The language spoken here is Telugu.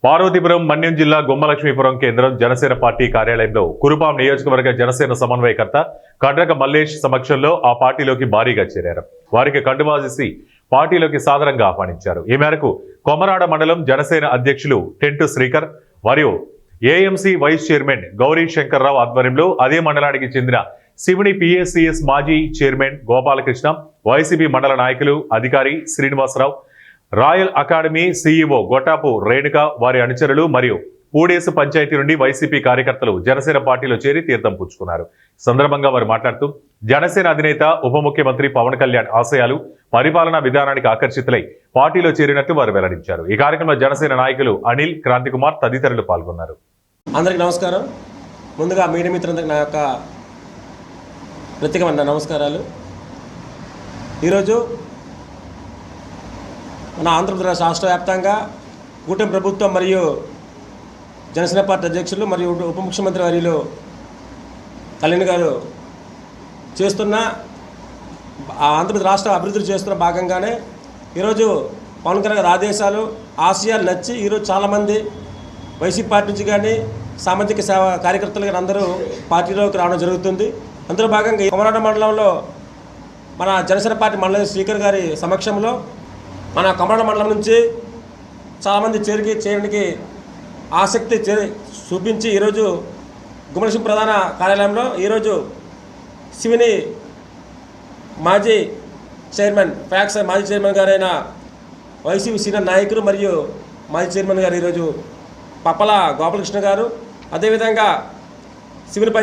పార్వతీపురం మన్యం జిల్లా గుమ్మలక్ష్మీపురం కేంద్రం జనసేన పార్టీ కార్యాలయంలో కురుపాం నియోజకవర్గ జనసేన సమన్వయకర్త కడ్రక మల్లేష్ సమక్షంలో ఆ పార్టీలోకి భారీగా చేరారు. వారికి కండువా చేసి పార్టీలోకి సాదరంగా ఆహ్వానించారు. ఈ మేరకు కొమరాడ మండలం జనసేన అధ్యక్షులు టెంటు శ్రీకర్ మరియు AMC vice chairman Gouri Shankarrao ఆధ్వర్యంలో అదే మండలానికి చెందిన శివుని పిఎస్సిఎస్ మాజీ చైర్మన్ గోపాలకృష్ణ, వైసీపీ మండల నాయకులు Adhikari Srinivasarao, Royal Academy CEO Gottapu Renuka, వారి అనుచరులు మరియు పూడేసు పంచాయతీ నుండి వైసీపీ కార్యకర్తలు జనసేన పార్టీలో చేరి తీర్థం పుచ్చుకున్నారు. సందర్భంగా వారు మాట్లాడుతూ జనసేన అధినేత ఉప ముఖ్యమంత్రి పవన్ కళ్యాణ్ ఆశయాలు, పరిపాలనా విధానానికి ఆకర్షితులై పార్టీలో చేరినట్టు వారు వెల్లడించారు. ఈ కార్యక్రమంలో జనసేన నాయకులు అనిల్, క్రాంతికుమార్ తదితరులు పాల్గొన్నారు. అందరికీ నమస్కారం. ముందుగా మీడియా మిత్రులందరికీ నా యొక్క ప్రత్యేకమైన నమస్కారాలు. ఈరోజు మన ఆంధ్రప్రదేశ్ రాష్ట్ర వ్యాప్తంగా కూటమి ప్రభుత్వం మరియు జనసేన పార్టీ అధ్యక్షులు మరియు ఉప ముఖ్యమంత్రి వర్యులు కళ్యాణ్ గారు చేస్తున్న ఆంధ్రప్రదేశ్ రాష్ట్ర అభివృద్ధి చేస్తున్న భాగంగానే ఈరోజు పవన్ కళ్యాణ్ గారి ఆదేశాలు, ఆశయాలు నచ్చి ఈరోజు చాలామంది వైసీపీ పార్టీ నుంచి కానీ సామాజిక సేవ కార్యకర్తలు కానీ అందరూ పార్టీలోకి రావడం జరుగుతుంది. అందులో భాగంగా కొమరాడ మండలంలో మన జనసేన పార్టీ మండల స్పీకర్ గారి సమక్షంలో మన కొమరాడ మండలం నుంచి చాలామంది చేయడానికి ఆసక్తి చూపించి ఈరోజు గుమ్మలక్ష్మి ప్రధాన కార్యాలయంలో ఈరోజు శివుని మాజీ చైర్మన్ ఫ్యాక్స్ మాజీ చైర్మన్ గారైన వైసీపీ సీనియర్ నాయకులు మరియు మాజీ చైర్మన్ గారు ఈరోజు పప్పల గోపాలకృష్ణ గారు, అదేవిధంగా శివుని